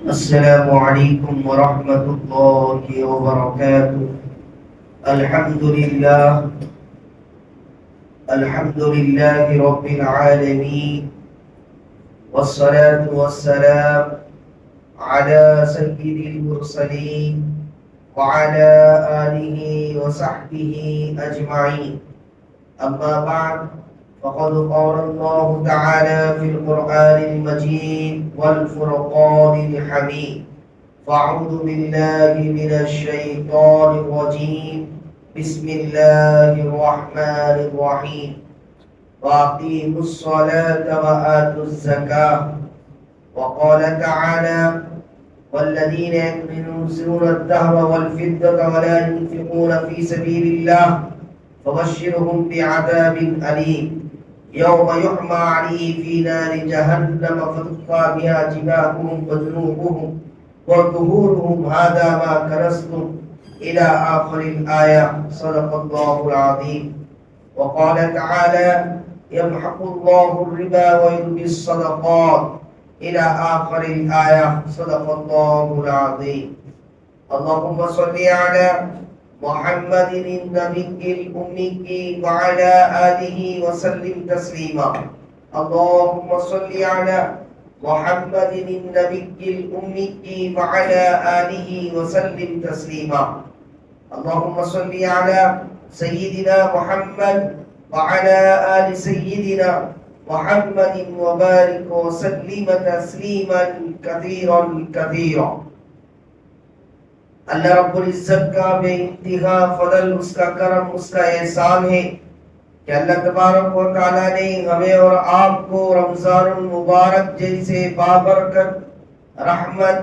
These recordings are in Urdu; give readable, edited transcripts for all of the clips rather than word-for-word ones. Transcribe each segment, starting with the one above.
السلام عليكم ورحمة الله وبركاته. الحمد لله الحمد لله رب العالمين، والصلاة والسلام على سيد المرسلين وعلى آله وصحبه أجمعين. أما بعد، فقد قال الله تعالى في القرآن المجيد والفرقان الحميد: فأعوذ بالله من الشيطان الرجيم، بسم الله الرحمن الرحيم. وأقيموا الصلاة وآتوا الزكاة. وقال تعالى: والذين يكنزون الذهب والفضة ولا ينفقون في سبيل الله فبشرهم بعذاب أليم يوم يحمى عليه في نار جهنم فتقطع بها جباههم وجنوبهم وظهورهم هذا ما كنزتم إلى آخر الآية. صدق الله العظيم. وقال تعالى: يمحق الله الربا ويربي الصدقات إلى آخر الآية. صدق الله العظيم. اللهم صل على محمد النبي الأمي وعلى آله وسلم تسليما. اللهم صل على محمد النبي الأمي وعلى آله وسلم تسليما. اللهم صل على سيدنا محمد وعلى آل سيدنا محمد وبارك وسلم تسليما كثيرا كثيرا. اللہ رب العزت کا بے انتہا فضل، اس کا کرم، اس کا احسان ہے کہ اللہ تبارک و تعالیٰ نے ہمیں اور آپ کو رمضان المبارک جیسے بابرکت، رحمت،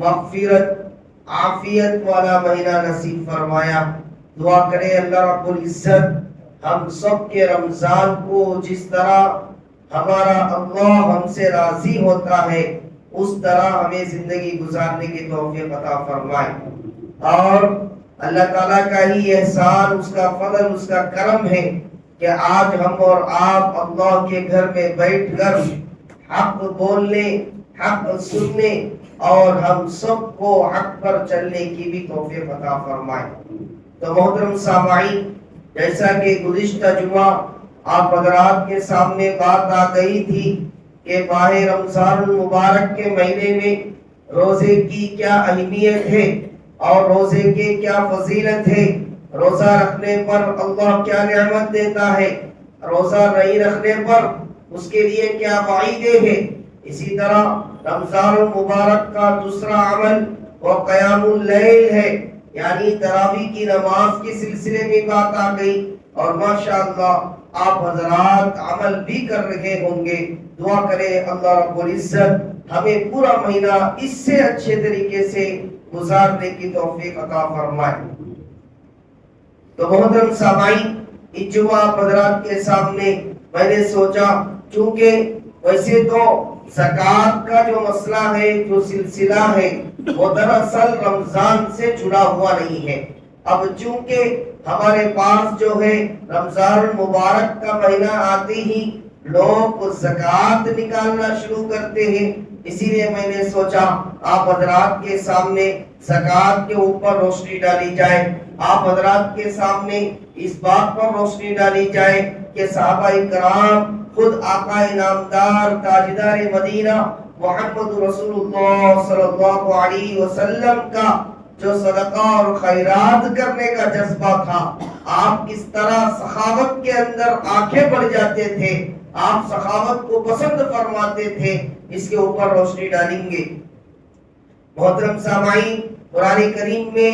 مغفرت، عافیت والا مہینہ نصیب فرمایا. دعا کرے اللہ رب العزت ہم سب کے رمضان کو جس طرح ہمارا اللہ ہم سے راضی ہوتا ہے اس طرح ہمیں زندگی گزارنے کی توفیق عطا فرمائے. اور اللہ تعالیٰ کا ہی احسان، اس کا فضل، اس کا کرم ہے کہ آج ہم اور آپ اللہ کے گھر میں بیٹھ کر حق بولنے، حق سننے اور ہم سب کو حق پر چلنے کی بھی توفیق عطا فرمائے. تو محترم سامعین، جیسا کہ گزشتہ جمعہ آپ حضرات کے سامنے بات آ گئی تھی کہ ماہ رمضان المبارک کے مہینے میں روزے کی کیا اہمیت ہے اور روزے کے کیا فضیلت ہے، روزہ رکھنے پر اللہ کیا نعمت دیتا ہے، روزہ نہیں رکھنے پر اس کے لیے کیا وعیدیں ہیں. اسی طرح رمضان المبارک کا دوسرا عمل وہ قیام اللیل ہے، یعنی تراویح کی نماز کے سلسلے میں بات آ گئی اور ماشاءاللہ آپ حضرات عمل بھی کر رہے ہوں گے. دعا کرے اللہ رب العزت ہمیں پورا مہینہ اس سے اچھے طریقے سے گزارنے کی توفیق عطا فرمائے. تو محترم سامعین، اس جمعہ حضرات کے سامنے میں نے سوچا، چونکہ ویسے تو زکوٰۃ کا جو مسئلہ ہے، جو سلسلہ ہے، وہ دراصل رمضان سے جڑا ہوا نہیں ہے. اب چونکہ ہمارے پاس جو ہے رمضان المبارک کا مہینہ آتے ہی لوگ زکوٰۃ نکالنا شروع کرتے ہیں، اسی لیے میں نے سوچا آپ حضرات کے سامنے زکوٰۃ کے اوپر روشنی ڈالی جائے. آپ حضرات کے سامنے اس بات پر روشنی ڈالی جائے کہ صحابہ کرام، خود آقا نامدار تاجدار مدینہ محمد رسول اللہ صلی اللہ علیہ وسلم کا جو صدقہ اور خیرات کرنے کا جذبہ تھا، آپ کس طرح سخاوت کے اندر آنکھیں بڑھ جاتے تھے، آپ سخاوت کو پسند فرماتے تھے، اس کے اوپر روشنی ڈالیں گے. محترم سامعین، قرآن کریم میں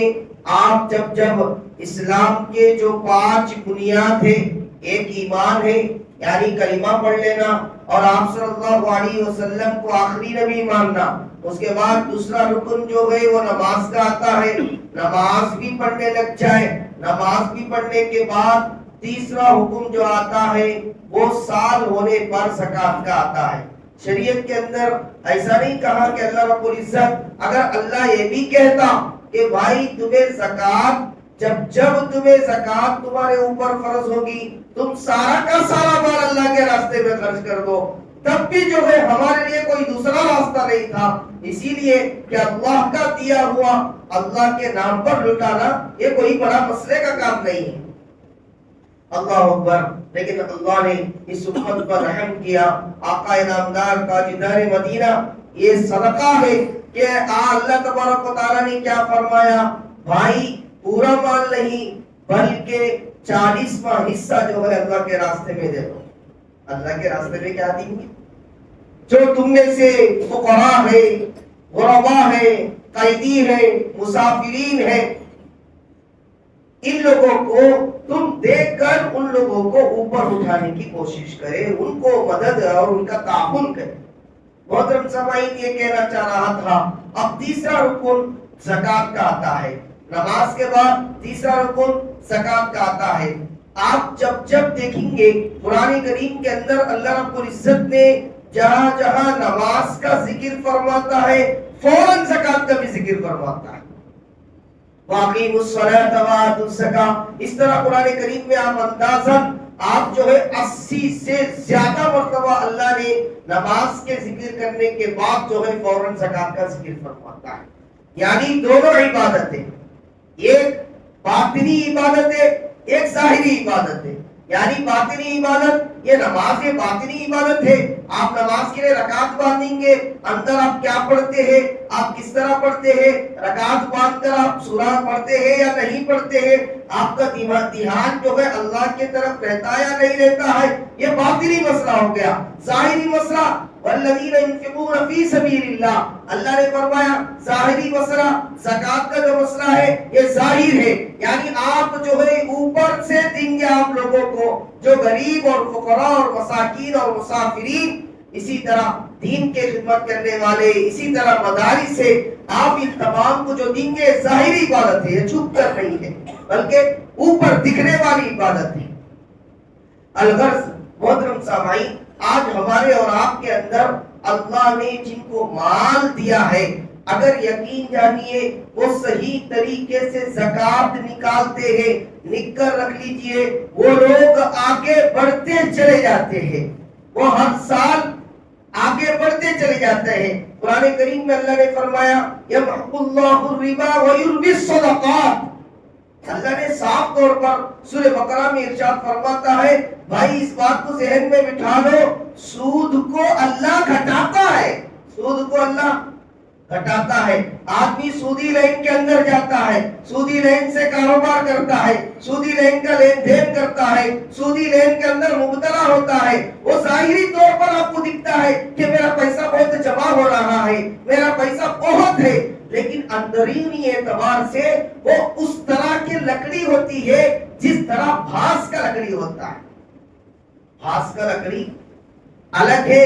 آپ جب اسلام کے جو 5 بنیاد ہیں، ایک ایمان ہے یعنی کلمہ پڑھ لینا اور آپ صلی اللہ علیہ وسلم کو آخری نبی ماننا، اس کے بعد دوسرا رکن جو ہے وہ نماز کا آتا ہے، نماز بھی پڑھنے لگ جائے، نماز بھی پڑھنے کے بعد تیسرا حکم جو آتا ہے وہ سال ہونے پر زکوٰۃ کا آتا ہے. شریعت کے اندر ایسا نہیں کہا کہ اللہ رب العزت، اگر اللہ یہ بھی کہتا کہ بھائی تمہیں زکوٰۃ جب تمہیں زکوٰۃ تمہارے اوپر فرض ہوگی تم سارا کا سارا مال اللہ کے راستے میں خرچ کر دو، تب بھی جو ہے ہمارے لیے کوئی دوسرا راستہ نہیں تھا، اسی لیے کہ اللہ کا دیا ہوا اللہ کے نام پر لٹانا یہ کوئی بڑا مسئلے کا کام نہیں ہے۔ اللہ اکبر۔ لیکن اللہ نے اس امت پر رحم کیا، آقا نامدار تاجدار مدینہ یہ صدقہ ہے کہ اللہ تبارک و تعالیٰ نے کیا فرمایا، بھائی پورا مال نہیں بلکہ 40واں حصہ جو ہے اللہ کے راستے میں دے دو۔ اللہ کے راستے میں کیا دیں گے؟ جو تم میں سے فقراء ہے، غرباء ہے، قیدی ہے، مسافرین ہے، ان لوگوں کو تم دیکھ کر ان لوگوں کو اوپر اٹھانے کی کوشش کرے، ان کو مدد اور ان کا تعاون کرے۔ محترم سامعین، یہ کہنا چاہ رہا تھا۔ اب تیسرا رکن زکات کا آتا ہے، نماز کے بعد تیسرا رکن زکات کا آتا ہے۔ آپ جب دیکھیں گے قرآن کریم کے اندر اللہ رب العزت نے جہاں جہاں نماز کا ذکر فرماتا ہے فوراً زکات کا بھی ذکر فرماتا ہے۔ وَأَقِيمُوا الصَّلَاةَ وَآتُوا الزَّكَاةَ، اس طرح قرآن کریم میں آپ اندازاً آپ جو ہے 80 سے زیادہ مرتبہ اللہ نے نماز کے ذکر کرنے کے بعد جو ہے فوراً زکات کا ذکر فرماتا ہے۔ یعنی دونوں عبادتیں، ایک باطنی عبادت ہے، ایک ظاہری عبادت ہے۔ یعنی باطنی عبادت، یہ نماز یہ باطنی عبادت ہے۔ آپ نماز کے لیے رکعت باندھیں گے، اندر آپ کیا پڑھتے ہیں، آپ کس طرح پڑھتے ہیں، رکعت باندھ کر آپ سورہ پڑھتے ہیں یا نہیں پڑھتے ہیں، آپ کا دھیان جو ہے اللہ کی طرف رہتا ہے یا نہیں رہتا ہے، یہ باطنی مسئلہ ہو گیا۔ ظاہری مسئلہ والذین ينفقون فی سبیل اللہ، اللہ نے فرمایا ظاہری مسئلہ زکات کا جو مسئلہ ہے یہ ظاہر ہے، یعنی آپ جو ہے اوپر سے دیں گے آپ لوگوں کو، جو غریب اور فقراء اور مساکین اور مسافرین، اسی طرح دین کے خدمت کرنے والے، اسی طرح مدارس سے آپ ان تمام کو جو دیں گے ظاہری عبادت ہے، یہ چھپ کر نہیں ہے بلکہ اوپر دکھنے والی عبادت ہے۔ الغرض محترم سامعین، آج ہمارے اور آپ کے اندر اللہ نے جن کو مال دیا ہے، اگر یقین جانیے وہ صحیح طریقے سے زکات نکالتے ہیں، لکھ کر رکھ لیجئے، وہ لوگ آگے بڑھتے چلے جاتے ہیں، وہ ہر سال آگے بڑھتے چلے جاتے ہیں۔ قرآن کریم میں اللہ نے فرمایا یمحق اللہ الربا ویربی الصدقات، اللہ نے صاف طور پر سورہ بقرہ میں ارشاد فرماتا ہے، بھائی اس بات کو ذہن میں بٹھا لو، سود کو اللہ گھٹاتا ہے، سود کو اللہ گھٹاتا ہے۔ آدمی سودی لائن کے اندر جاتا ہے، سودی لائن سے کاروبار کرتا ہے، سودی لائن کا لین دین کرتا ہے، سودی لین کے اندر مبتلا ہوتا ہے، وہ ظاہری طور پر آپ کو دکھتا ہے کہ میرا پیسہ بہت جمع ہو رہا ہے، میرا پیسہ بہت ہے، لیکن اندرونی اعتبار سے وہ اس طرح کی لکڑی ہوتی ہے جس طرح بھاس کا لکڑی ہوتا ہے۔ بھاس کا لکڑی الگ ہے،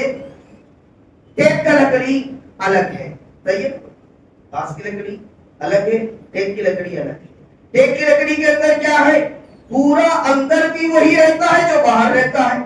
ٹیک کا لکڑی الگ ہے۔ طیب، بھاس کی لکڑی الگ ہے، ٹیک کی لکڑی الگ ہے۔ ٹیک کی لکڑی کے اندر کیا ہے، پورا اندر بھی وہی رہتا ہے جو باہر رہتا ہے،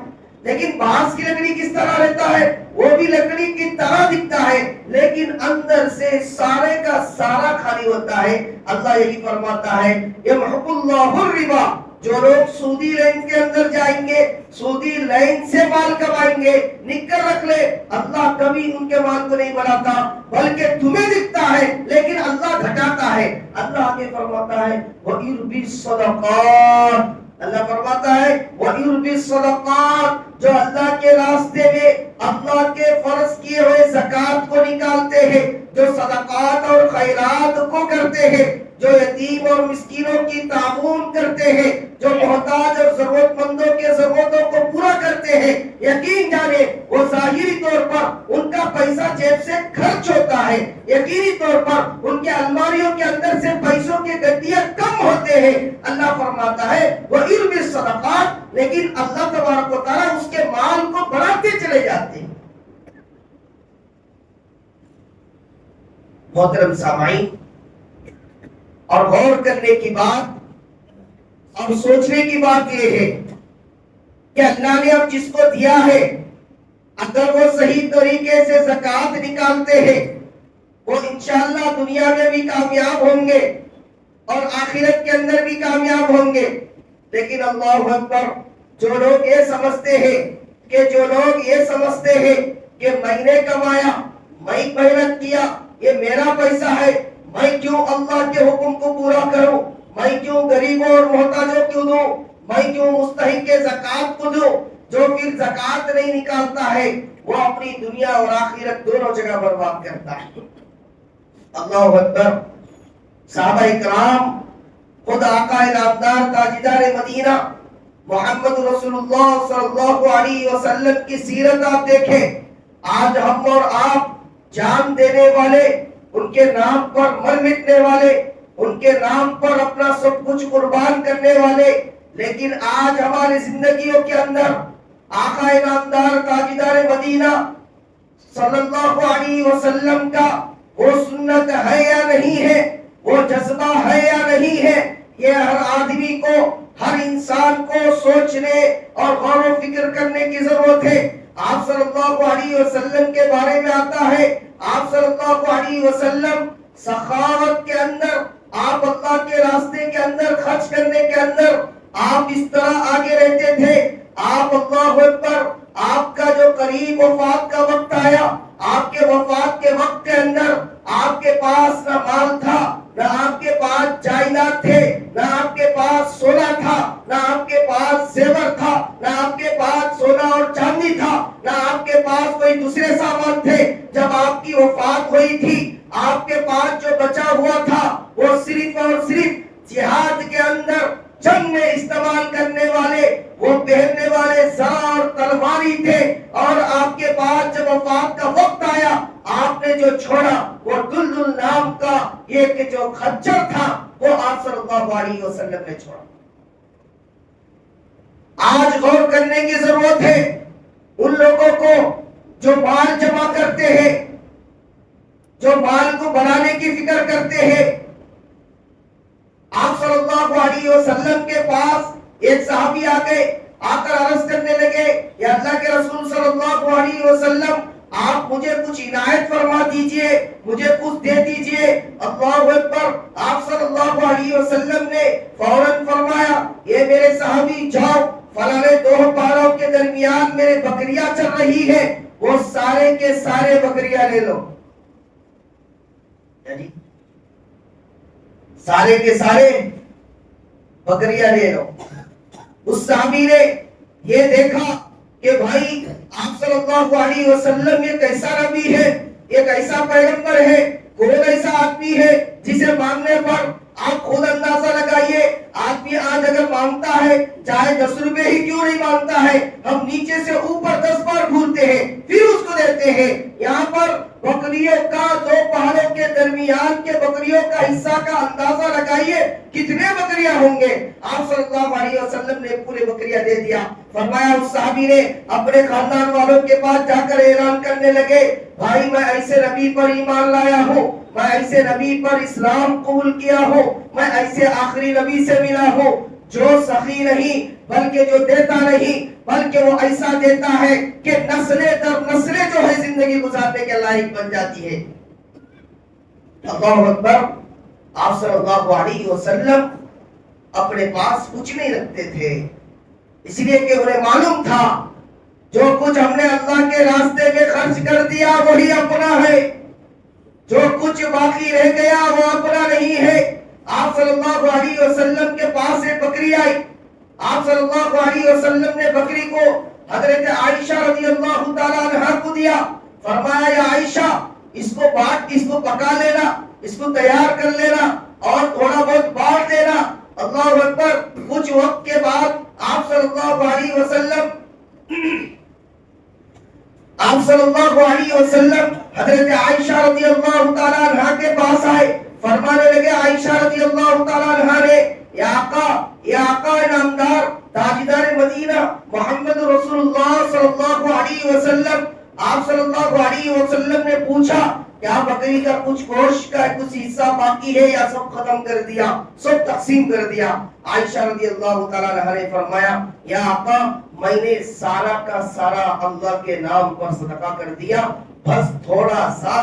لیکن بانس کی لکڑی کس طرح رہتا ہے، وہ بھی لکڑی کی طرح دکھتا ہے لیکن اندر سے سارے کا سارا خالی ہوتا ہے۔ اللہ یہی فرماتا ہے یمحق اللہ الربا، جو لوگ سودی لائن کے اندر جائیں گے، سودی لائن سے مال کمائیں گے، لکھ کر رکھ لے، اللہ کبھی ان کے مال کو نہیں بڑھاتا بلکہ تمہیں دکھتا ہے لیکن اللہ گھٹاتا ہے۔ اللہ آگے فرماتا ہے وَيُرْبِي الصَّدَقَاتِ، اللہ فرماتا ہے وَيُرْبِي الصَّدَقَاتِ، جو اللہ کے راستے میں اللہ کے فرض کیے ہوئے زکات کو نکالتے ہیں، جو صدقات اور خیرات کو کرتے ہیں، جو یتیم اور مسکینوں کی تعاون کرتے ہیں، جو محتاج اور ضرورت مندوں کے ضرورتوں کو پورا کرتے ہیں، یقین جانے وہ ظاہری طور پر ان کا پیسہ جیب سے خرچ ہوتا ہے، یقینی طور پر ان کے الماریوں کے اندر سے پیسوں کے گڈیاں کم ہوتے ہیں۔ اللہ فرماتا ہے وَإِرْبِ الصَّدَقَاتِ، لیکن اللہ تبارک و تعالیٰ اس کے مال کو بڑھاتے چلے جاتے ہیں۔ محترم سامعین، اور غور کرنے کی بات اور سوچنے کی بات یہ ہے کہ اللہ نے اب جس کو دیا ہے اگر وہ صحیح طریقے سے زکات نکالتے ہیں وہ انشاءاللہ دنیا میں بھی کامیاب ہوں گے اور آخرت کے اندر بھی کامیاب ہوں گے۔ لیکن اللہ اکبر، جو لوگ یہ سمجھتے ہیں کہ جو لوگ یہ سمجھتے ہیں کہ میں نے کمایا، میں محنت کیا، یہ میرا پیسہ ہے، میں کیوں اللہ کے حکم کو پورا کروں، میں کیوں غریبوں اور محتاجوں کو دوں، میں کیوں مستحق زکات کو دوں، جو پھر زکات نہیں نکالتا ہے وہ اپنی دنیا اور آخرت دونوں جگہ برباد کرتا ہے۔ اللہ اکبر۔ صحابہ کرام، خود آقا نامدار تاجدار مدینہ محمد رسول اللہ صلی اللہ علیہ وسلم کی سیرت آپ دیکھیں۔ آج ہم اور آپ جان دینے والے، ان کے نام پر مر مٹنے والے، ان کے نام پر اپنا سب کچھ قربان کرنے والے، لیکن آج ہماری زندگیوں کے اندر آقا نامدار تاجدار مدینہ صلی اللہ علیہ وسلم کا وہ سنت ہے یا نہیں ہے، وہ جذبہ ہے یا نہیں ہے، یہ ہر آدمی کو، ہر انسان کو سوچنے اور غور و فکر کرنے کی ضرورت ہے۔ آپ صلی اللہ علیہ وسلم کے بارے میں آتا ہے، آپ صلی اللہ علیہ وسلم سخاوت کے اندر، آپ اللہ کے راستے کے اندر خرچ کرنے کے اندر آپ اس طرح آگے رہتے تھے۔ آپ اللہ اکبر، آپ کا جو قریب وفات کا وقت آیا، آپ کے وفات کے وقت کے اندر آپ کے پاس نہ مال تھا، نہ آپ کے پاس جائیداد تھے، نہ آپ کے پاس سونا تھا، نہ آپ کے پاس زیور تھا، نہ آپ کے پاس سونا اور چاندی تھا، نہ آپ کے پاس کوئی دوسرے سامان تھے۔ جب آپ کی وفات ہوئی تھی، آپ کے پاس جو بچا ہوا تھا وہ صرف اور صرف جہاد کے اندر جنگ میں استعمال کرنے والے، وہ پہننے والے زرہ اور تلواری تھے۔ اور آپ کے پاس جب وفات کا وقت آیا، آپ نے جو چھوڑا وہ دلدل نام کا ایک جو خچر تھا، وہ آپ صلی اللہ علیہ وسلم نے چھوڑا۔ آج غور کرنے کی ضرورت ہے ان لوگوں کو جو مال جمع کرتے ہیں، جو مال کو بڑھانے کی فکر کرتے ہیں۔ آپ صلی اللہ علیہ وسلم کے پاس ایک صحابی آ گئے، آ کر عرض کرنے لگے، یا اللہ کے رسول صلی اللہ علیہ وسلم، آپ مجھے کچھ عنایت فرما دیجئے، مجھے کچھ دے دیجئے۔ اللہ اکبر۔ آپ صلی اللہ علیہ وسلم نے فوراً فرمایا، یہ میرے صحابی جاؤ، فلاں دو پہاڑوں کے درمیان میرے بکریاں چل رہی ہے، وہ سارے کے سارے بکریاں لے لو۔ سارے کے سارے بکریاں لے لو۔ اس صحابی نے یہ دیکھا کہ بھائی آپ صلی اللہ علیہ وسلم ایک ایسا نبی ہے، ایک ایسا پیغمبر ہے، کون ایسا آدمی ہے جسے مانگنے پر آپ خود اندازہ لگائیے، آدمی آج اگر مانگتا ہے چاہے 10 روپے ہی کیوں نہیں مانگتا ہے، ہم نیچے سے اوپر 10 بار گھورتے ہیں پھر اس کو دیتے ہیں۔ یہاں پر بکریوں کا، دو پہاڑوں کے درمیان کے بکریوں کا حصہ کا اندازہ لگائیے کتنے بکریاں ہوں گے۔ آپ صلی اللہ علیہ وسلم نے پورے بکریاں دے دیا۔ فرمایا اس صحابی نے اپنے خاندان والوں کے پاس جا کر اعلان کرنے لگے، بھائی میں ایسے نبی پر ایمان لایا ہوں، میں ایسے نبی پر اسلام قبول کیا ہوں، میں ایسے آخری نبی سے ملا ہوں جو سخی نہیں بلکہ جو دیتا نہیں بلکہ وہ ایسا دیتا ہے کہ نسلیں در نسلیں جو ہے زندگی گزارنے کے لائق بن جاتی ہے۔ اللہ اکبر۔ آپ صلی اللہ علیہ وسلم اپنے پاس کچھ نہیں رکھتے تھے، اس لیے کہ انہیں معلوم تھا جو کچھ ہم نے اللہ کے راستے میں خرچ کر دیا وہی اپنا ہے، جو کچھ باقی رہ گیا وہ اپنا نہیں ہے۔ آپ صلی اللہ علیہ وسلم کے پاس ایک بکری آئی، آپ صلی اللہ علیہ وسلم نے بکری کو حضرت عائشہ رضی اللہ تعالیٰ عنہا کو دیا۔ فرمایا یا عائشہ اس کو بانٹ، اس کو پکا لینا، اس کو تیار کر لینا اور تھوڑا بہت بانٹ دینا۔ اللہ اکبر۔ کچھ وقت کے بعد آپ صلی اللہ علیہ وسلم حضرت عائشہ رضی اللہ تعالیٰ عنہا کے پاس آئے، فرمانے لگے عائشہ رضی اللہ تعالیٰ عنہا نے، یا آقا نامدار تاجدار مدینہ محمد رسول اللہ صلی اللہ علیہ وسلم، آپ صلی اللہ علیہ وسلم نے پوچھا کیا بکری کا کچھ گوشت کا کچھ حصہ باقی ہے یا سب ختم کر دیا، سب تقسیم کر دیا؟ عائشہ رضی اللہ تعالیٰ عنہا نے فرمایا یا آقا میں نے سارا کا سارا اللہ کے نام پر صدقہ کر دیا، بس تھوڑا سا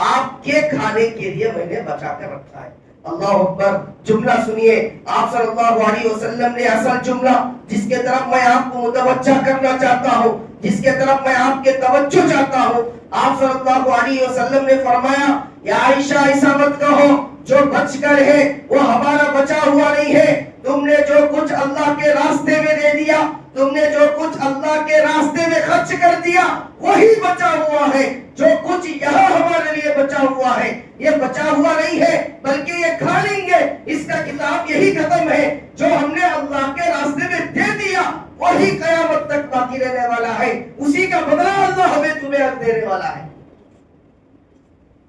آپ کے کھانے کے لیے میں نے بچا کر رکھا ہے۔ اللہ اکبر۔ جملہ سنیے، آپ صلی اللہ علیہ وسلم نے اصل جملہ جس کے طرف میں آپ کو متوجہ کرنا چاہتا ہوں، جس کے طرف میں آپ کے توجہ چاہتا ہوں. آپ صلی اللہ علیہ وسلم نے فرمایا یا عائشہ ایسا مت کہو جو بچ کر ہے وہ ہمارا بچا ہوا نہیں ہے. تم نے جو کچھ اللہ کے راستے میں دے دیا, تم نے جو کچھ اللہ کے راستے میں خرچ کر دیا وہی بچا ہوا ہے. جو کچھ یہاں ہمارے لیے بچا ہوا ہے یہ بچا ہوا نہیں ہے بلکہ یہ کھا لیں گے. اس کا کتاب یہی ختم ہے. جو ہم نے اللہ کے راستے میں دے دیا وہی قیامت تک باقی رہنے والا ہے. اسی کا بدلہ اللہ ہمیں تمہیں دینے والا ہے.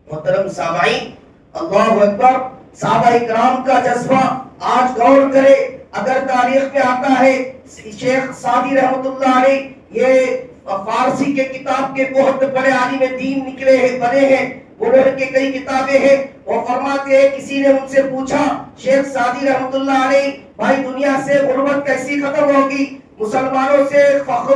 محترم سامعین, اللہ اکبر. صحابہ کرام کا جذبہ آج غور کرے. اگر تاریخ میں آتا ہے شیخ سعدی رحمت اللہ علیہ, یہ فارسی کے کتاب کے بہت بڑے عالم دین نکلے ہیں, بنے ہیں. انہوں کے کئی کتابیں ہیں. وہ فرماتے ہیں کسی نے ان سے پوچھا شیخ سعدی رحمت اللہ علیہ, بھائی دنیا سے غربت کیسی ختم ہوگی, مسلمانوں سے فقر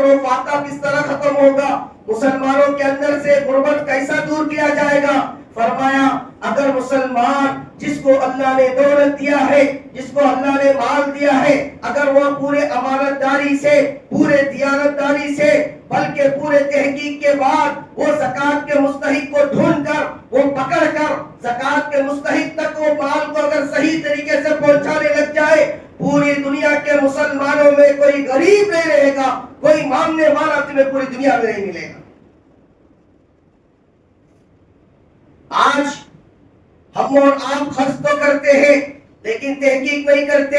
و فاقہ کس طرح ختم ہوگا, مسلمانوں کے اندر سے غربت کیسا دور کیا جائے گا. فرمایا اگر مسلمان جس کو اللہ نے دولت دیا ہے, جس کو اللہ نے مال دیا ہے, اگر وہ پورے امانت داری سے, پورے دیانت داری سے, بلکہ پورے تحقیق کے بعد وہ زکات کے مستحق کو ڈھونڈ کر, وہ پکڑ کر زکات کے مستحق تک وہ مال کو اگر صحیح طریقے سے پہنچانے لگ جائے, پوری دنیا کے مسلمانوں میں کوئی غریب نہیں رہے گا, کوئی مانگنے والا تمہیں پوری دنیا میں نہیں ملے گا. آج ہم اور آپ خرچ تو کرتے ہیں لیکن تحقیق نہیں کرتے.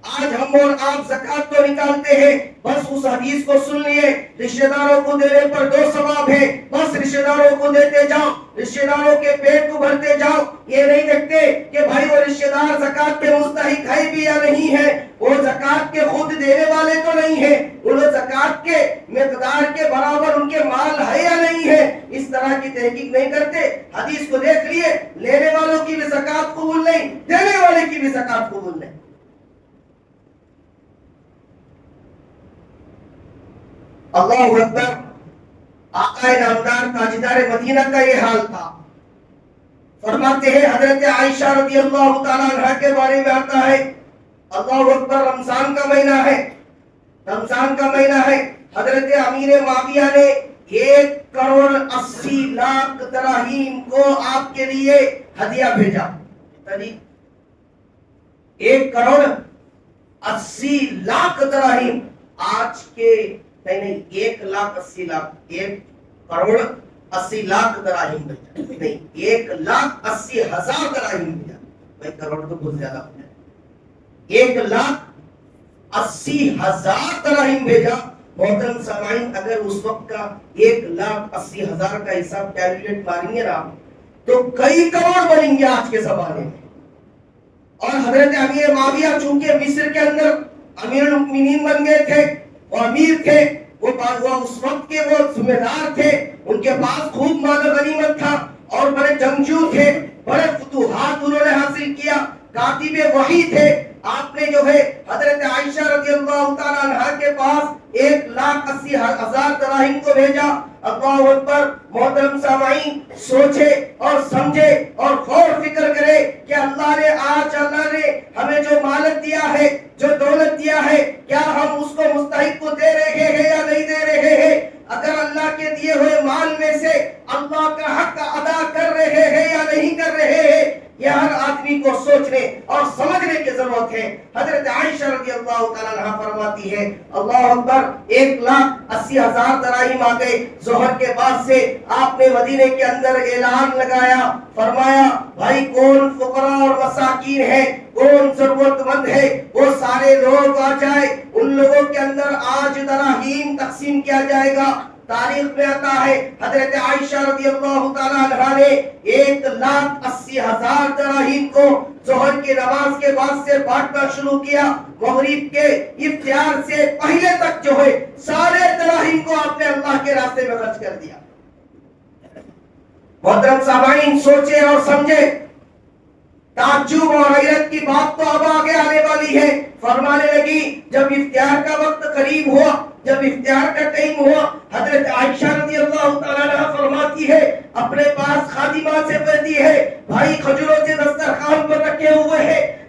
آج ہم اور آپ زکات تو نکالتے ہیں, بس اس حدیث کو سن لیے رشتہ داروں کو دینے پر 2 ثواب ہے, بس رشتہ داروں کو دیتے جاؤ, رشتہ داروں کے پیٹ کو بھرتے جاؤ. یہ نہیں دیکھتے کہ بھائی وہ رشتہ دار زکات کے مستحق ہے بھی یا نہیں ہے, وہ زکات کے خود دینے والے تو نہیں ہے, وہ زکات کے مقدار کے برابر ان کے مال ہے یا نہیں ہے. اس طرح کی تحقیق نہیں کرتے. حدیث کو دیکھ لیے, لینے والوں کی بھی زکات قبول نہیں, دینے والے کی بھی زکات قبول نہیں. اللہ اکبر. آقا نامدار تاجدار مدینہ کا یہ حال تھا. فرماتے ہیں حضرت عائشہ رضی اللہ تعالیٰ عنہ کے بارے میں آتا ہے, اللہ اکبر, رمضان کا مہینہ ہے, رمضان کا مہینہ ہے. حضرت امیر معاویہ نے 1,80,00,000 دراہیم کو آپ کے لیے ہدیہ بھیجا. 1,80,00,000 دراہیم. آج کے نہیں 1,80,00,000, 1,80,00,000 دراہیم نہیں, 1,80,000 دراہیم بھیجا. بھائی کروڑ تو بہت زیادہ ہو جائے. 1,80,000 دراہیم بھیجا. محترم سامعین, اگر اس وقت کا 1,80,000 کا حساب کیلکولیٹ ماریں گے نا تو کئی کروڑ بنیں گے آج کے زمانے میں. اور حضرت امیر معاویہ چونکہ مصر کے اندر امیر المؤمنین بن گئے تھے, وہ امیر تھے, وہ اس وقت کے وہ ذمہ دار تھے, ان کے پاس خوب مال و غنیمت تھا اور بڑے جنگجو تھے, بڑے فتوحات انہوں نے حاصل کیا, کاتب وحی تھے. آپ نے جو ہے حضرت عائشہ رضی اللہ تعالیٰ عنہ کے پاس 1,80,000 دراہیم کو بھیجا. اللہ اکبر. محترم سامعین, سوچے اور سمجھے اور غور فکر کرے کہ اللہ نے ہمیں جو مالک دیا ہے, جو دولت دیا ہے, کیا ہم اس کو مستحق کو دے رہے ہیں یا نہیں دے رہے ہیں. اگر اللہ کے دیے ہوئے مال میں سے اللہ کا حق ادا کر رہے ہیں یا نہیں کر رہے ہیں, یہ ہر آدمی کو سوچنے اور سمجھنے کی ضرورت ہے. حضرت عائشہ رضی اللہ تعالیٰ عنہ فرماتی ہے, اللہ اکبر, 1,80,000 دراہیم آ گئے. ظہر کے بعد سے آپ نے مدینے کے اندر اعلان لگایا, فرمایا بھائی کون فقراء اور مساکین ہے, کون ضرورت مند ہے, وہ سارے لوگ آ جائے. ان لوگوں کے اندر آج دراہیم تقسیم کیا جائے گا. تاریخ میں آتا ہے حضرت عائشہ رضی اللہ تعالیٰ عنہ نے 1,80,000 دراہیم کو ظہر کی نماز کے بعد سے بانٹنا شروع کیا. مغرب کے افطار سے پہلے تک جو ہے سارے دراہیم کو آپ نے اللہ کے راستے میں خرچ کر دیا. محترم سامعین, سوچے اور سمجھے. تعجب اور حیرت کی بات تو اب آگے آنے والی ہے. فرمانے لگی جب افطار کا وقت قریب ہوا, جب افطار کا ٹائم ہوا, حضرت عائشہ رضی اللہ تعالیٰ عنہ فرماتی ہے, اپنے پاس خادمہ سے کہتی ہے, بھائی کھجوروں سے دسترخوان پر رکھے ہوئے ہیں,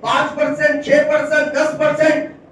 5%, 6%, 10%,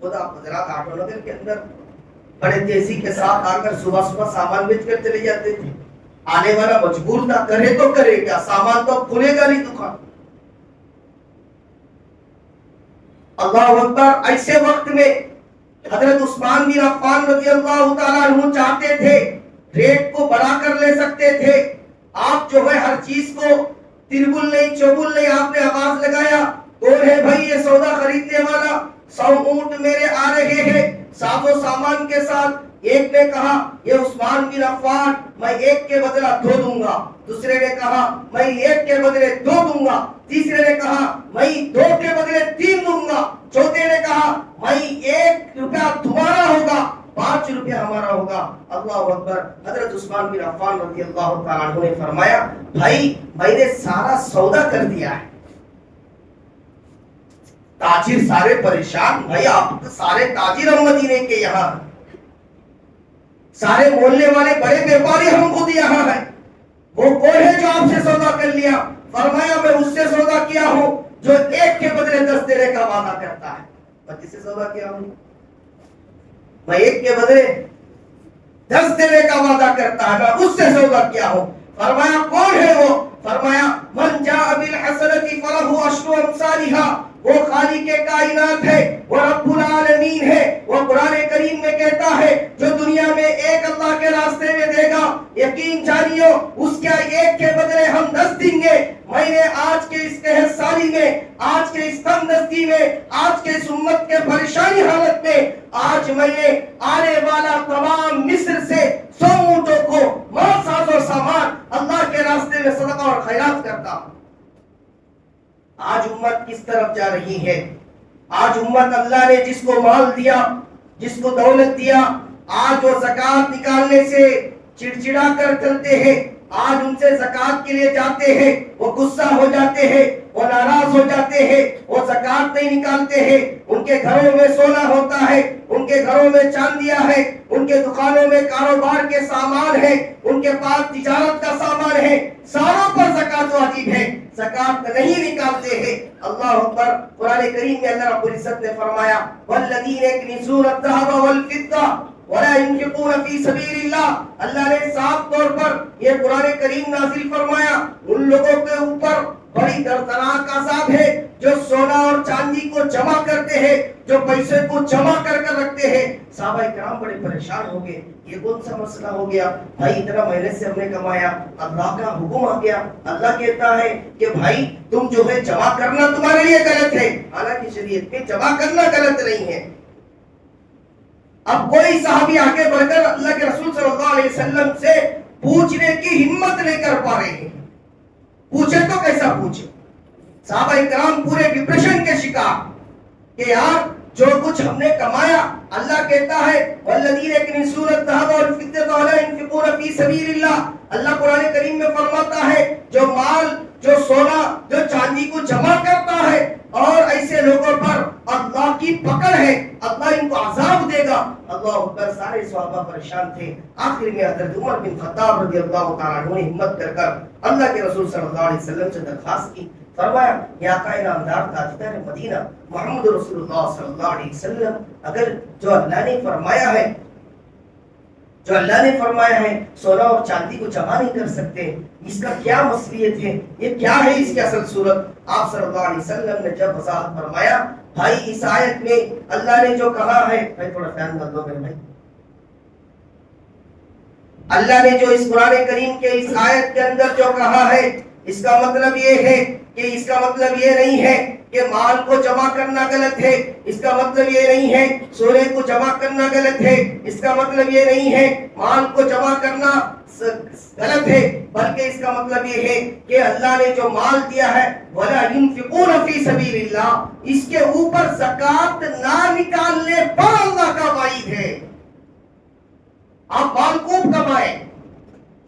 خود آپ حضرات آٹو نگر کے اندر بڑے تیزی کے ساتھ آ کر صبح صبح سامان بیچ کر چلے جاتے تھے. آنے والا مجبور تھا, کرے تو کرے کیا, سامان تو کھلے گا نہیں دکان. اللہ اکبر. ایسے وقت میں حضرت عثمان بن عفان رضی اللہ تعالیٰ عنہ چاہتے تھے ریٹ کو بڑھا کر لے سکتے تھے. آپ جو ہے ہر چیز کو تربل نہیں چبل نہیں, آپ نے آواز لگایا, کون ہے بھائی یہ سودا خریدنے والا؟ 100 اونٹ میرے آ رہے ہیں ساز و سامان کے ساتھ. ایک نے کہا یہ عثمان بن عفان, میں ایک کے بدلہ 2 دوں گا. دوسرے نے کہا میں ایک کے بدلے 2 دوں گا. تیسرے نے کہا میں 2 کے بدلے 3 دوں گا. چوتھے نے کہا میں 1 روپیہ تمہارا ہوگا, 5 روپیہ ہمارا ہوگا. اللہ اکبر. حضرت عثمان بن عفان رضی اللہ تعالیٰ عنہ نے فرمایا بھائی میں نے سارا سودا کر دیا ہے. تاجر سارے پریشان, بھائی آپ سارے تاجر ہم مدینے کے یہاں, سارے محلے والے بڑے بیپاری ہم خود یہاں ہیں, وہ کون ہے جو آپ سے سودا کر لیا؟ فرمایا میں اس سے سودا کیا ہوں جو 1 کے بدلے 10 دینے کا وعدہ کرتا ہے. میں کس سے سودا کیا ہوں؟ میں 1 کے بدلے 10 دینے کا وعدہ کرتا ہے, میں اس سے سودا کیا ہوں. فرمایا کون ہے وہ؟ فرمایا من جاء بالحسنۃ فلہ عشر امثالها, وہ خالق کائنات ہے, وہ رب العالمین ہے. وہ قرآن کریم میں کہتا ہے جو دنیا میں 1 اللہ کے راستے میں دے گا, یقین جانیو اس کے 1 کے بدلے ہم 10 دیں گے. میں نے آج کے اس قحط سالی میں, آج کے اس تنگ دستی میں, آج کے اس امت کے پریشانی حالت میں, آج میں نے آنے والا تمام مصر سے 100 اونٹوں کو مال ساز و سامان اللہ کے راستے میں صدقہ اور خیرات کرتا ہوں. آج امت کس طرف جا رہی ہے؟ آج امت اللہ نے جس کو مال دیا, جس کو دولت دیا, آج وہ زکات نکالنے سے چڑچڑا کر چلتے ہیں. آج ان سے زکات کے لیے جاتے ہیں, وہ غصہ ہو جاتے ہیں, وہ ناراض ہو جاتے ہیں, وہ زکات نہیں نکالتے ہیں. ان کے گھروں میں سونا ہوتا ہے, ان کے گھروں میں چاندیاں ہے, ان کے دکانوں میں کاروبار کے سامان ہے, ان کے پاس تجارت کا سامان ہے, ساروں پر زکات واجب ہے, زکات نہیں نکالتے ہیں. اللہ اکبر. قرآن کریم میں اللہ رب العزت نے فرمایا والذین یکنزون الذهب والفضة ولا ينفقون في سبيل الله. اللہ نے صاف طور پر یہ قرآن کریم نازل فرمایا ان لوگوں کے اوپر بڑی دردناک عذاب ہے جو سونا اور چاندی کو جمع کرتے ہیں, جو پیسے کو جمع کر کر رکھتے ہیں. صحابہ کرام بڑے پریشان ہو گئے, یہ کون سا مسئلہ ہو گیا بھائی, اتنا محنت سے ہم نے کمایا, اللہ کا حکم آ گیا. اللہ کہتا ہے کہ بھائی تم جو ہے جمع کرنا تمہارے لیے غلط ہے, حالانکہ شریعت میں جمع کرنا غلط نہیں ہے. اب کوئی صحابی آگے بڑھ کر اللہ کے رسول صلی اللہ علیہ وسلم سے پوچھنے کی ہمت نہیں کر پا رہے ہیں. پوچھے تو کیسا پوچھے؟ صحابہ کرام پورے ڈپریشن کے شکار کہ یار جو کچھ ہم نے کمایا, اللہ کہتا ہے والذین یکنزون الذهب والفضة ولا ينفقون في سبيل الله. اللہ قرآن کریم میں فرماتا ہے جو مال, جو سونا, جو چاندی کو جمع کرتا ہے اور ایسے لوگوں پر اللہ کی پکڑ ہے, اللہ ان کو عذاب دے گا. اللہ اکبر. سارے صحابہ پریشان تھے. آخر میں حضرت عمر بن خطاب رضی اللہ تعالیٰ عنہ نے ہمت کر کر اللہ کے رسول صلی اللہ علیہ وسلم سے درخواست کی. فرمایا یا آقا نامدار تاجدار مدینہ محمد رسول اللہ صلی اللہ علیہ وسلم, اگر جو اللہ نے فرمایا ہے, جو اللہ نے فرمایا ہے سونا اور چاندی کو جمع نہیں کر سکتے, اس کا کیا مصلیت ہے, یہ کیا ہے اس کی اصل صورت؟ آپ صلی اللہ علیہ وسلم نے جب وضاحت فرمایا بھائی اس آیت میں اللہ نے جو کہا ہے, بھائی تھوڑا فین کر دو میرے بھائی, اللہ نے جو اس قرآن کریم کے اس آیت کے اندر جو کہا ہے اس کا مطلب یہ ہے کہ اس کا مطلب یہ نہیں ہے کہ مال کو جمع کرنا غلط ہے, اس کا مطلب یہ نہیں ہے سونے کو جمع کرنا غلط ہے, اس کا مطلب یہ نہیں ہے مال کو جمع کرنا غلط ہے, بلکہ اس کا مطلب یہ ہے کہ اللہ نے جو مال دیا ہے وَلَا يُنْفِقُونَ فِي سَبِيلِ اللَّهِ, اس کے اوپر زکات نہ نکالنے پر اللہ کا وعید ہے. آپ مال خوب کمائیں.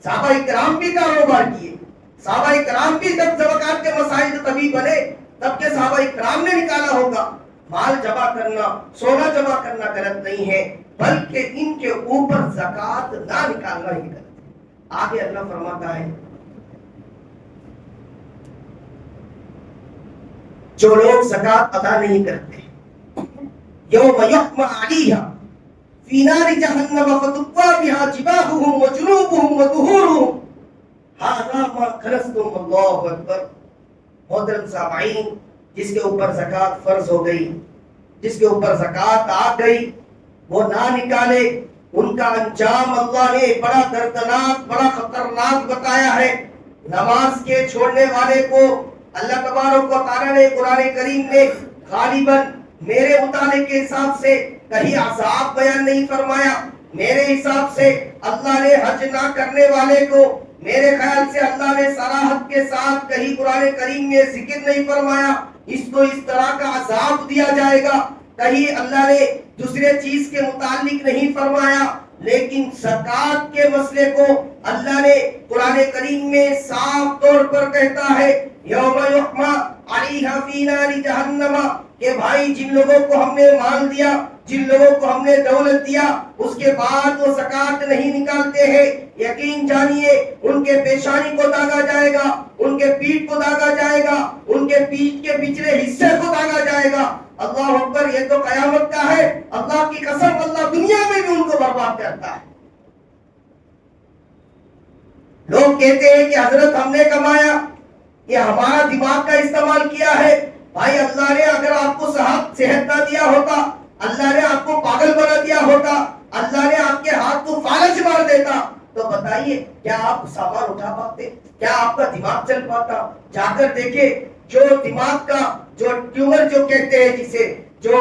صحابہ کرام بھی کاروبار کیے, صحابہ کرام بھی جب زکات کے مسائل تبھی بنے تب کہ صحابہ کرام نے نکالا ہوگا. مال جمع کرنا, سونا جمع کرنا غلط نہیں ہے, بلکہ ان کے اوپر زکات نہ نکالنا ہی غلط ہے. آگے اللہ فرماتا ہے جو لوگ زکات ادا نہیں کرتے, یوم یحمى علیہا فی نار جہنم فتقوی بہا جباہہم وجنوبہم وظہورہم ھذا ما کنزتم اللہ اکبر. محترم سامعین، جس کے اوپر زکوٰۃ فرض ہو گئی، جس کے اوپر زکوٰۃ آ گئی، وہ نہ نکالے، ان کا انجام اللہ نے بڑا دردناک، بڑا خطرناک بتایا ہے. نماز کے چھوڑنے والے کو اللہ تبارک و تعالیٰ نے قرآن کریم میں غالباً میرے مطالعے کے حساب سے کہیں عذاب بیان نہیں فرمایا. میرے حساب سے اللہ نے حج نہ کرنے والے کو میرے خیال سے اللہ نے صراحت کے ساتھ کہیں قرآن کریم میں ذکر نہیں فرمایا اس کو اس طرح کا عذاب دیا جائے گا. کہیں اللہ نے دوسرے چیز کے متعلق نہیں فرمایا. لیکن زکوٰۃ کے مسئلے کو اللہ نے قرآن کریم میں صاف طور پر کہتا ہے یوم یحمى علیہا فی نار جہنم، کہ بھائی جن لوگوں کو ہم نے مال دیا، جن لوگوں کو ہم نے دولت دیا، اس کے بعد وہ زکوٰۃ نہیں نکالتے ہیں، یقین جانیے ان کے پیشانی کو داغا جائے گا، ان کے پیٹھ کو داغا جائے گا، ان کے پیٹھ کے پچھلے حصے کو داغا جائے گا. اللہ اکبر، یہ تو قیامت کا ہے. اللہ کی قسم، اللہ دنیا میں بھی ان کو برباد کرتا ہے. لوگ کہتے ہیں کہ حضرت ہم نے کمایا، یہ ہمارا دماغ کا استعمال کیا ہے. بھائی اللہ نے اگر آپ کو صحت نہ دیا ہوتا، اللہ نے آپ کو پاگل بنا دیا ہوتا، اللہ نے آپ کے ہاتھ کو فالج مار دیتا، تو بتائیے کیا آپ سامان اٹھا پاتے؟ کیا آپ کا دماغ چل پاتا؟ جا کر دیکھیں، جو دماغ کا جو ٹیومر جو کہتے ہیں، جسے جو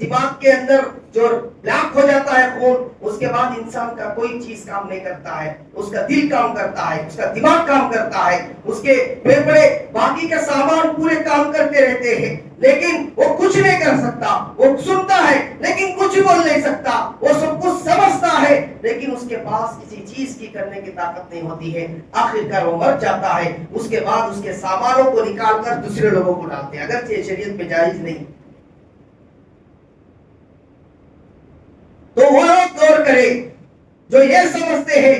دماغ کے اندر جو بلاک ہو جاتا ہے خون، اس کے بعد انسان کا کوئی چیز کام نہیں کرتا ہے. اس کا دل کام کرتا ہے، اس کا دماغ کام کرتا ہے، اس کے پھیپھڑے باقی کے سامان پورے کام کرتے رہتے ہیں، لیکن وہ کچھ نہیں کر سکتا. وہ سنتا ہے لیکن کچھ بول نہیں سکتا. وہ سب کچھ سمجھتا ہے لیکن اس کے پاس کسی چیز کی کرنے کی طاقت نہیں ہوتی ہے. آخرکار وہ مر جاتا ہے. اس کے بعد اس کے سامانوں کو نکال کر دوسرے لوگوں کو ڈالتے ہیں، اگرچہ شریعت میں جائز نہیں. تو وہ لوگ غور کرے جو یہ سمجھتے ہیں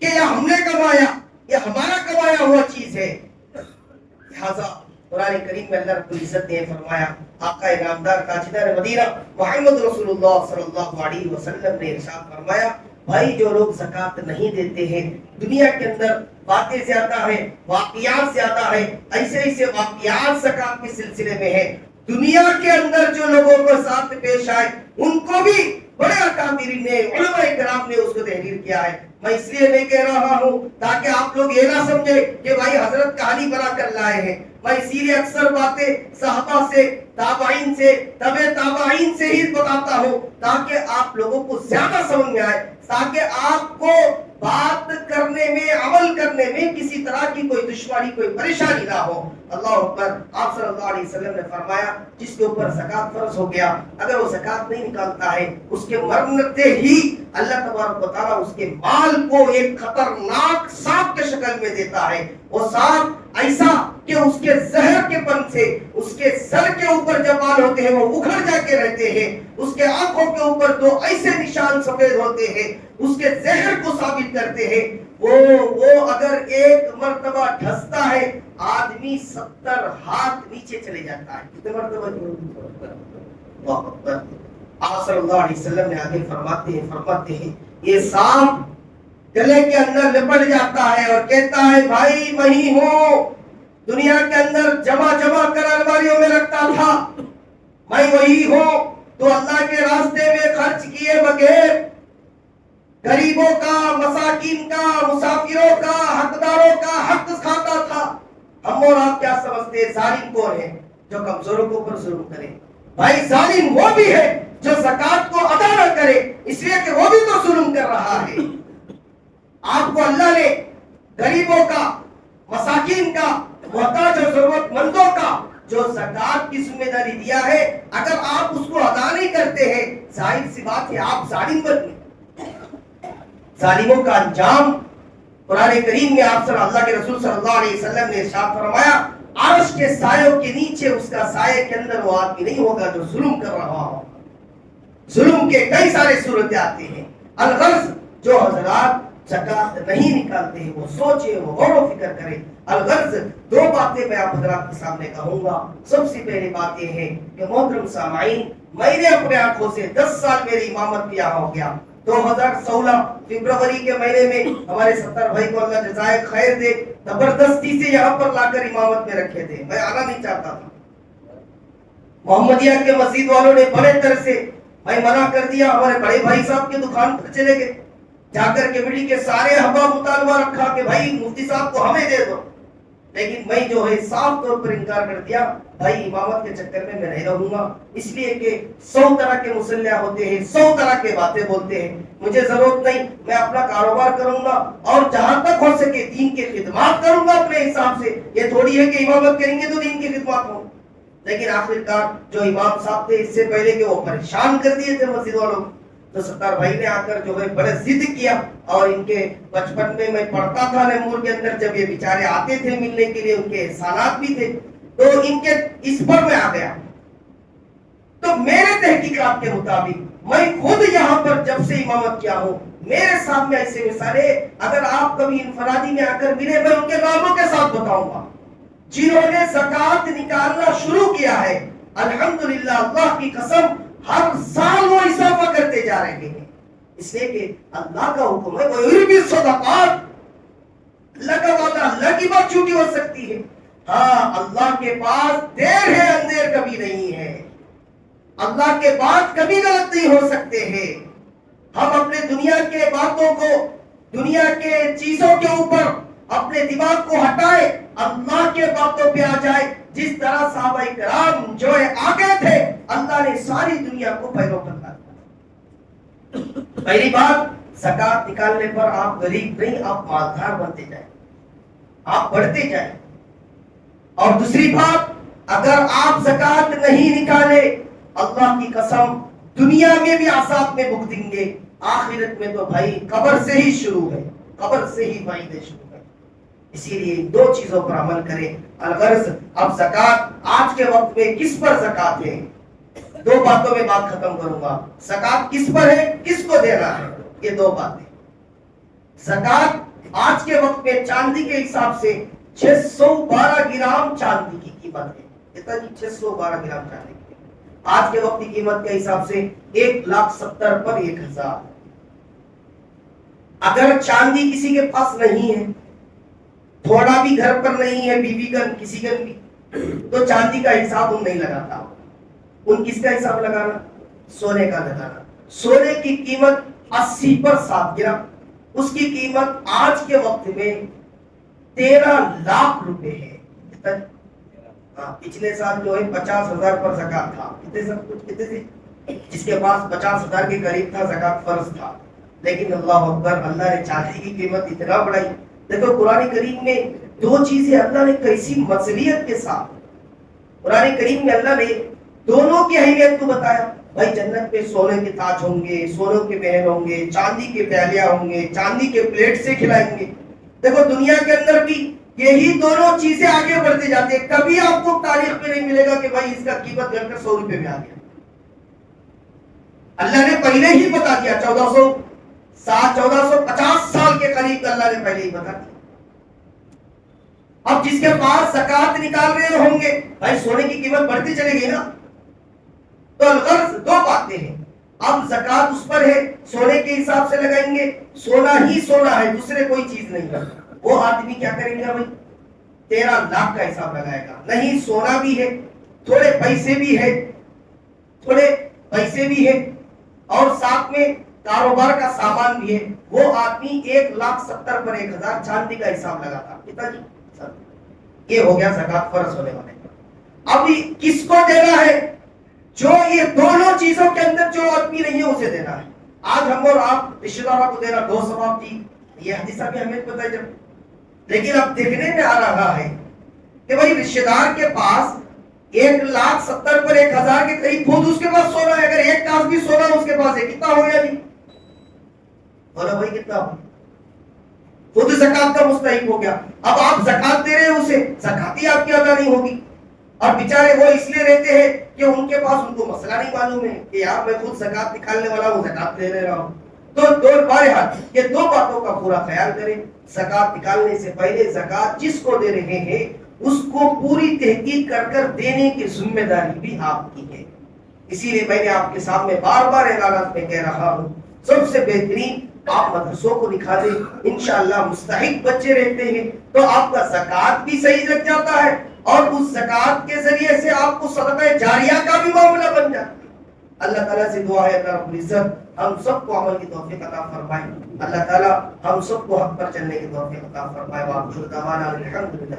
کہ یہ ہم نے کمایا، یہ ہمارا کمایا ہوا چیز ہے. لہذا قرآن کریم میں اللہ رب العزت نے فرمایا، آقا نامدار تاجدار مدینہ محمد رسول اللہ صلی اللہ علیہ وسلم نے ارشاد فرمایا، بھائی جو لوگ زکوٰۃ نہیں دیتے ہیں، دنیا کے اندر باتیں زیادہ ہیں، واقعات زیادہ ہیں، ایسے ایسے واقعات زکوٰۃ کے سلسلے میں ہیں. دنیا کے اندر جو لوگوں کو ساتھ پیش آئے ان کو بھی بڑے اکابرین نے، علماء کرام نے اس کو تحریر کیا ہے. میں اس لیے نہیں کہہ رہا ہوں تاکہ آپ لوگ یہ نہ سمجھے کہ بھائی حضرت کہانی بنا کر لائے ہیں. میں اسی لیے اکثر باتیں صحابہ سے، تابعین سے، تبع تابعین سے ہی بتاتا ہوں تاکہ آپ لوگوں کو زیادہ سمجھ میں آئے، تاکہ آپ کو بات کرنے میں، عمل کرنے میں کسی طرح کی کوئی دشواری، کوئی پریشانی نہ ہو. اللہ اکبر. آپ صلی اللہ علیہ وسلم نے فرمایا جس کے اوپر زکوٰۃ فرض ہو گیا، اگر وہ زکوٰۃ نہیں نکالتا ہے، اس کے مرتے ہی اللہ تبارک و تعالیٰ اس کے مال کو ایک خطرناک سانپ کے شکل میں دیتا ہے. وہ سانپ ایسا کہ اس کے زہر کے پن سے اس کے سر کے اوپر جب بال ہوتے ہیں وہ اکھڑ جا کے رہتے ہیں، اس کے آنکھوں کے اوپر دو ایسے نشان سفید ہوتے ہیں، اس کے زہر کو ثابت کرتے ہیں. وہ اگر ایک مرتبہ ڈھستا ہے آدمی 70 ہاتھ نیچے چلے جاتا ہے. کتنے مرتبہ؟ اللہ اکبر. آپ صلی اللہ علیہ وسلم نے آگے فرماتے ہیں یہ سانپ گلے کے اندر لپٹ جاتا ہے اور کہتا ہے بھائی میں ہی ہوں، دنیا کے اندر جمع کر الماریوں میں رکھتا تھا، میں وہی ہوں تو اللہ کے راستے میں خرچ کیے بغیر غریبوں کا، مساکین کا، مسافروں کا، حقداروں کا حق کھاتا تھا. ہم اور آپ کیا سمجھتے ہیں ظالم کون ہے؟ جو کمزوروں کے اوپر ظلم کرے. بھائی ظالم وہ بھی ہے جو زکوٰۃ کو ادا نہ کرے، اس لیے کہ وہ بھی تو ظلم کر رہا ہے. آپ کو اللہ نے غریبوں کا، مساکین کا، محتاج اور ضرورت مندوں کا جو زکوٰۃ کی ذمہ داری دیا ہے، اگر آپ اس کو ادا نہیں کرتے ہیں، ظاہر سی بات ہے آپ ظالم بن گئے. ظالموں کا انجام قرآن کریم میں آپ صلی اللہ کے رسول صلی اللہ علیہ وسلم نے ارشاد فرمایا، عرش کے سایوں کے نیچے اس کا سائے کے اندر وہ آدمی نہیں ہوگا جو ظلم کر رہا ہو. ظلم کے کئی سارے صورتیں آتے ہیں. الغرض جو حضرات زکوٰۃ نہیں نکالتے ہیں وہ سوچے، وہ غور و فکر کرے. الغرض دو باتیں میں آپ حضرات کے سامنے کہوں گا. سب سے پہلی بات یہ ہے کہ محترم سامعین، میں نے اپنے آنکھوں سے 10 سال میری امامت کیا ہو گیا. 2016 فروری کے مہینے میں ہمارے ستر بھائی کو اللہ جزائے خیر دے زبردستی سے یہاں پر لا کر امامت میں رکھے تھے. میں آنا نہیں چاہتا تھا. محمدیہ کے مسجد والوں نے بڑے طرح سے میں منع کر دیا. ہمارے بڑے بھائی صاحب کی دکان پر چلے گئے، جا کر کمیٹی کے سارے احباب مطالبہ رکھا کہ بھائی مفتی صاحب کو ہمیں دے دو. لیکن میں جو ہے صاف طور پر انکار کر دیا، بھائی امامت کے چکر میں نہیں رہوں گا، اس لیے کہ 100 طرح کے مسلح ہوتے ہیں، 100 طرح کے باتیں بولتے ہیں، مجھے ضرورت نہیں. میں اپنا کاروبار کروں گا اور جہاں تک ہو سکے دین کی خدمات کروں گا اپنے حساب سے. یہ تھوڑی ہے کہ امامت کریں گے تو دین کی خدمات ہوں. لیکن آخرکار جو امام صاحب تھے اس سے پہلے کہ وہ پریشان کر دیے تھے مسجد والوں، تو ستار بھائی نے آ کر جو ہے بڑے ضد کیا. اور ان کے بچپن میں پڑھتا تھا نیمور کے اندر، جب یہ بیچارے آتے تھے ملنے کے لیے، ان کے احسانات بھی تھے، تو ان کے اس پر میں آ گیا. تو میرے تحقیقات کے مطابق میں خود یہاں پر جب سے امامت کیا ہوں، میرے سامنے ایسے مثالیں اگر آپ کبھی انفرادی میں آ کر ملے، میں ان کے ناموں کے ساتھ بتاؤں گا جنہوں نے زکات نکالنا شروع کیا ہے. الحمدللہ اللہ کی قسم ہر سال وہ اضافہ کرتے جا رہے ہیں، اس لیے کہ اللہ کا حکم ہے وَيُرْبِ الصَّدَقَاتِ. اللہ کا وعدہ، اللہ کی بات جھوٹی ہو سکتی ہے؟ ہاں، اللہ کے پاس دیر ہے اندھیر کبھی نہیں ہے. اللہ کے بعد کبھی غلط نہیں ہو سکتے ہیں. ہم اپنے دنیا کے باتوں کو، دنیا کے چیزوں کے اوپر اپنے دماغ کو ہٹائے، اللہ کے باتوں پہ آ جائے. جس طرح صحابہ کرام جو ہے آگے تھے، اللہ نے ساری دنیا کو پیرو کر دیا. پہلی بات، زکات نکالنے پر آپ غریب نہیں، آپ مالدار بنتے جائیں، آپ بڑھتے جائیں. اور دوسری بات، اگر آپ زکات نہیں نکالے، اللہ کی قسم دنیا میں بھی عذاب میں بھگتیں گے، آخرت میں تو بھائی قبر سے ہی شروع ہے، قبر سے ہی فائدے شروع ہے. اسی لیے دو چیزوں پر عمل کریں. الغرض اب زکات آج کے وقت میں کس پر زکات ہے؟ دو باتوں میں بات ختم کروں گا. زکات کس پر ہے، کس کو دینا ہے، یہ دو باتیں. زکات آج کے وقت میں چاندی کے حساب سے 612 گرام چاندی کی قیمت ہے. کتنا جی؟ 612 گرام چاندی کی آج کے وقت کی قیمت کے حساب سے 1,70,000 پر 1,000. اگر چاندی کسی کے پاس نہیں ہے، تھوڑا بھی گھر پر نہیں ہے، بیوی کا کسی کا بھی، تو چاندی کا حساب ان نہیں لگاتا. ان کس کا حساب لگانا؟ سونے کا لگانا. سونے کی قیمت 80 پر 7 گرام، اس کی قیمت آج کے وقت میں 13 لاکھ روپے ہے. پچھلے سال جو ہے 50,000 پر زکات تھا. کتنے سے جس کے پاس 50,000 کے قریب تھا زکات فرض تھا. لیکن اللہ اکبر، اللہ نے چاندی کی قیمت اتنا بڑھائی. دیکھو قرآن کریم میں دو چیزیں اللہ نے کیسی مصلیت کے ساتھ، قرآن کریم میں اللہ نے دونوں کی اہمیت کو بتایا. بھائی جنت میں سونے کے تاج ہوں گے، سونوں کے محل ہوں گے، چاندی کے پیالیاں ہوں گے، چاندی کے پلیٹ سے کھلائیں گے. دیکھو دنیا کے اندر بھی یہی دونوں چیزیں آگے بڑھتے جاتے ہیں. کبھی آپ کو تاریخ میں نہیں ملے گا کہ بھائی اس کا قیمت گھر کر 100 روپے میں آ گیا. اللہ نے پہلے ہی بتا دیا. 1450 سال کے قریب اللہ نے پہلے ہی بتا دیا. اب جس کے پاس زکات نکال رہے ہوں گے، بھائی سونے کی قیمت بڑھتی چلے گی نا. تو الغرض دو باتیں ہیں. اب زکات اس پر ہے، سونے کے حساب سے لگائیں گے، سونا ہی سونا ہے، دوسرے کوئی چیز نہیں ہے. وہ آدمی کیا کریں گے بھائی؟ 13 لاکھ کا حساب لگائے گا. نہیں سونا بھی ہے، تھوڑے پیسے بھی ہے، تھوڑے پیسے بھی ہے، اور ساتھ میں کاروبار کا سامان بھی ہے. وہ آدمی 1,70,000 پر 1,000 چاندی کا حساب لگاتا. کتنا جی؟ یہ ہو گیا زکات فرض ہونے والے. اب کس کو دینا ہے؟ جو یہ دونوں چیزوں کے اندر جو آدمی نہیں ہے اسے دینا ہے. آج ہم اور آپ رشتہ داروں کو دینا 2 ثواب جی، یہ حدیثہ بھی ہمیں پتہ ہے. لیکن اب دیکھنے میں آ رہا ہے کہ بھائی رشتہ دار کے پاس 1,70,000 پر 1,000 کے قریب خود اس کے پاس سونا ہے. اگر ایک کاس بھی سونا اس کے پاس ہے، کتنا ہو گیا جی؟ بولو بھائی کتنا ہو؟ خود زکات کا مستحق ہو گیا. اب آپ زکات دے رہے ہیں اسے، زکات ہی آپ کی ادا نہیں ہوگی. اور بیچارے وہ اس لیے رہتے ہیں کہ ان کے پاس ان کو مسئلہ نہیں معلوم ہے کہ یار میں خود زکات نکالنے والا ہوں، زکات دے رہا ہوں. تو بہرحال یہ دو باتوں کا پورا خیال کریں. زکات نکالنے سے پہلے زکات جس کو دے رہے ہیں اس کو پوری تحقیق کر کر دینے کی ذمہ داری بھی آپ کی ہے. اسی لیے میں نے آپ کے سامنے بار بار اعلانات میں کہہ رہا ہوں سب سے بہترین آپ مدرسوں کو دکھا دیں, انشاءاللہ مستحق بچے رہتے ہیں تو آپ کا زکات بھی صحیح لگ جاتا ہے اور اس زکات کے ذریعے سے آپ کو صدقہ جاریہ کا بھی معاملہ بن جاتا ہے. اللہ تعالیٰ سے دعا ہے اللہ رب العزت ہم سب کو عمل کی توفیق عطا فرمائے. اللہ تعالیٰ ہم سب کو حق پر چلنے کی توفیق عطا فرمائے. وآخر دعوانا الحمدللہ.